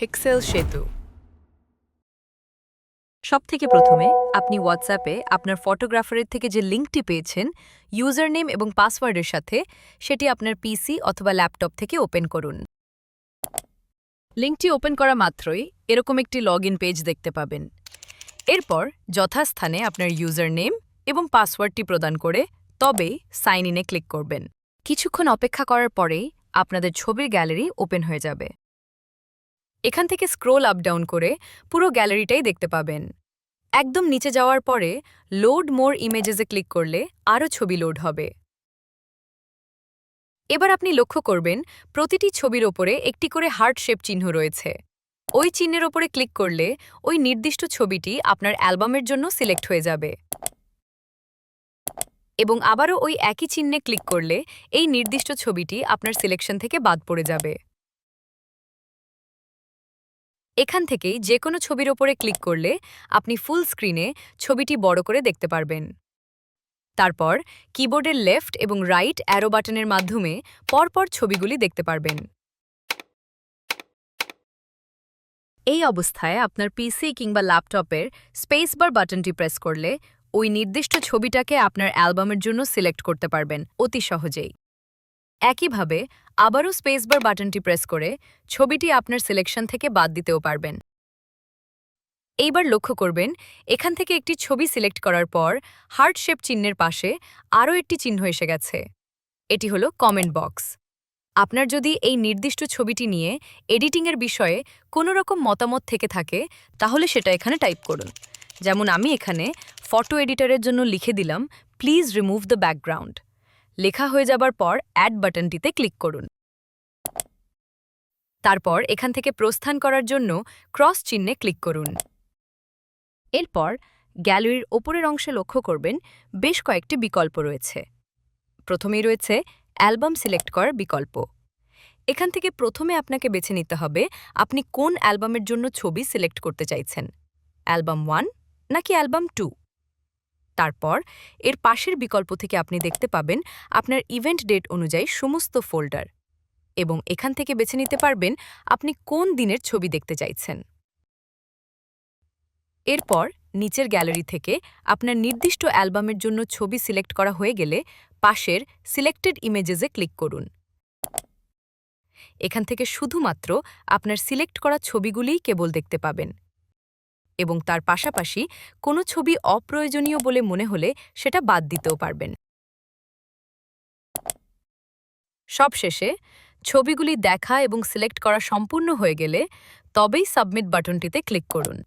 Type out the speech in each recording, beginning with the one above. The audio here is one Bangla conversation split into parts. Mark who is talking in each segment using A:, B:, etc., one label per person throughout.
A: পিক্সেল সেতু।
B: সবথেকে প্রথমে আপনি হোয়াটসঅ্যাপে আপনার ফটোগ্রাফারের থেকে যে লিঙ্কটি পেয়েছেন ইউজার নেম এবং পাসওয়ার্ডের সাথে, সেটি আপনার পিসি অথবা ল্যাপটপ থেকে ওপেন করুন। লিঙ্কটি ওপেন করা মাত্রই এরকম একটি লগইন পেজ দেখতে পাবেন। এরপর যথাস্থানে আপনার ইউজার নেম এবং পাসওয়ার্ডটি প্রদান করে তবেই সাইন ইনে ক্লিক করবেন। কিছুক্ষণ অপেক্ষা করার পরেই আপনাদের ছবির গ্যালারি ওপেন হয়ে যাবে। এখান থেকে স্ক্রোল আপ ডাউন করে পুরো গ্যালারিটাই দেখতে পাবেন। একদম নিচে যাওয়ার পরে লোড মোর ইমেজেসে ক্লিক করলে আরও ছবি লোড হবে। এবার আপনি লক্ষ্য করবেন প্রতিটি ছবির ওপরে একটি করে হার্ট শেপ চিহ্ন রয়েছে। ওই চিহ্নের ওপরে ক্লিক করলে ওই নির্দিষ্ট ছবিটি আপনার অ্যালবামের জন্য সিলেক্ট হয়ে যাবে এবং আবারও ওই একই চিহ্নে ক্লিক করলে এই নির্দিষ্ট ছবিটি আপনার সিলেকশন থেকে বাদ পড়ে যাবে। এখান থেকেই যে কোনো ছবির ওপরে ক্লিক করলে আপনি ফুল স্ক্রিনে ছবিটি বড় করে দেখতে পারবেন। তারপর কিবোর্ডের লেফট এবং রাইট অ্যারো বাটনের মাধ্যমে পরপর ছবিগুলি দেখতে পারবেন। এই অবস্থায় আপনার পিসি কিংবা ল্যাপটপের স্পেস বার বাটনটি প্রেস করলে ওই নির্দিষ্ট ছবিটাকে আপনার অ্যালবামের জন্য সিলেক্ট করতে পারবেন অতি সহজেই। একইভাবে আবারও স্পেস বার বাটনটি প্রেস করে ছবিটি আপনার সিলেকশন থেকে বাদ দিতেও পারবেন। এইবার লক্ষ্য করবেন এখান থেকে একটি ছবি সিলেক্ট করার পর হার্ট শেপ চিহ্নের পাশে আরও একটি চিহ্ন এসে গেছে। এটি হলো কমেন্ট বক্স। আপনার যদি এই নির্দিষ্ট ছবিটি নিয়ে এডিটিংয়ের বিষয়ে কোনো রকম মতামত থেকে থাকে তাহলে সেটা এখানে টাইপ করুন। যেমন আমি এখানে ফটো এডিটরের জন্য লিখে দিলাম, প্লিজ রিমুভ দ্য ব্যাকগ্রাউন্ড। লেখা হয়ে যাবার পর অ্যাড বাটনটিতে ক্লিক করুন। তারপর এখান থেকে প্রস্থান করার জন্য ক্রস চিহ্নে ক্লিক করুন। এরপর গ্যালারির ওপরের অংশে লক্ষ্য করবেন বেশ কয়েকটি বিকল্প রয়েছে। প্রথমেই রয়েছে অ্যালবাম সিলেক্ট করার বিকল্প। এখান থেকে প্রথমে আপনাকে বেছে নিতে হবে আপনি কোন অ্যালবামের জন্য ছবি সিলেক্ট করতে চাইছেন, অ্যালবাম 1 নাকি অ্যালবাম 2। তারপর এর পাশের বিকল্প থেকে আপনি দেখতে পাবেন আপনার ইভেন্ট ডেট অনুযায়ী সমস্ত ফোল্ডার এবং এখান থেকে বেছে নিতে পারবেন আপনি কোন দিনের ছবি দেখতে চাইছেন। এরপর নিচের গ্যালারি থেকে আপনার নির্দিষ্ট অ্যালবামের জন্য ছবি সিলেক্ট করা হয়ে গেলে পাশের সিলেক্টেড ইমেজেসে ক্লিক করুন। এখান থেকে শুধুমাত্র আপনার সিলেক্ট করা ছবিগুলিই কেবল দেখতে পাবেন এবং তার পাশাপাশি কোনো ছবি অপ্রয়োজনীয় বলে মনে হলে সেটা বাদ দিতেও পারবেন। সবশেষে ছবিগুলি দেখা এবং সিলেক্ট করা সম্পূর্ণ হয়ে গেলে তবেই সাবমিট বাটনটিতে ক্লিক করুন।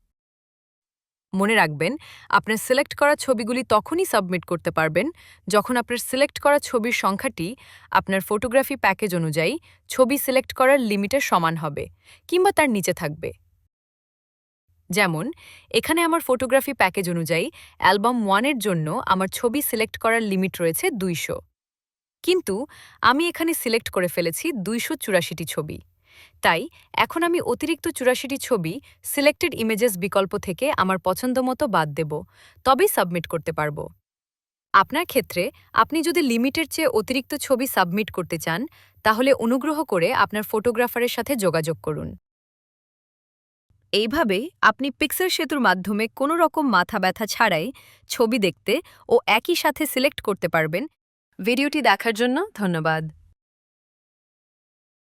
B: মনে রাখবেন আপনার সিলেক্ট করা ছবিগুলি তখনই সাবমিট করতে পারবেন যখন আপনার সিলেক্ট করা ছবির সংখ্যাটি আপনার ফটোগ্রাফি প্যাকেজ অনুযায়ী ছবি সিলেক্ট করার লিমিটের সমান হবে কিংবা তার নিচে থাকবে। যেমন এখানে আমার ফটোগ্রাফি প্যাকেজ অনুযায়ী অ্যালবাম 1-এর জন্য আমার ছবি সিলেক্ট করার লিমিট রয়েছে 200, কিন্তু আমি এখানে সিলেক্ট করে ফেলেছি 284টি ছবি। তাই এখন আমি অতিরিক্ত 84টি ছবি সিলেক্টেড ইমেজেস বিকল্প থেকে আমার পছন্দমতো বাদ দেব, তবেই সাবমিট করতে পারব। আপনার ক্ষেত্রে আপনি যদি লিমিটের চেয়ে অতিরিক্ত ছবি সাবমিট করতে চান তাহলে অনুগ্রহ করে আপনার ফটোগ্রাফারের সাথে যোগাযোগ করুন। এইভাবেই আপনি পিক্সেল সেতুর মাধ্যমে কোনো রকম মাথা ব্যথা ছাড়াই ছবি দেখতে ও একই সাথে সিলেক্ট করতে পারবেন। ভিডিওটি দেখার জন্য ধন্যবাদ।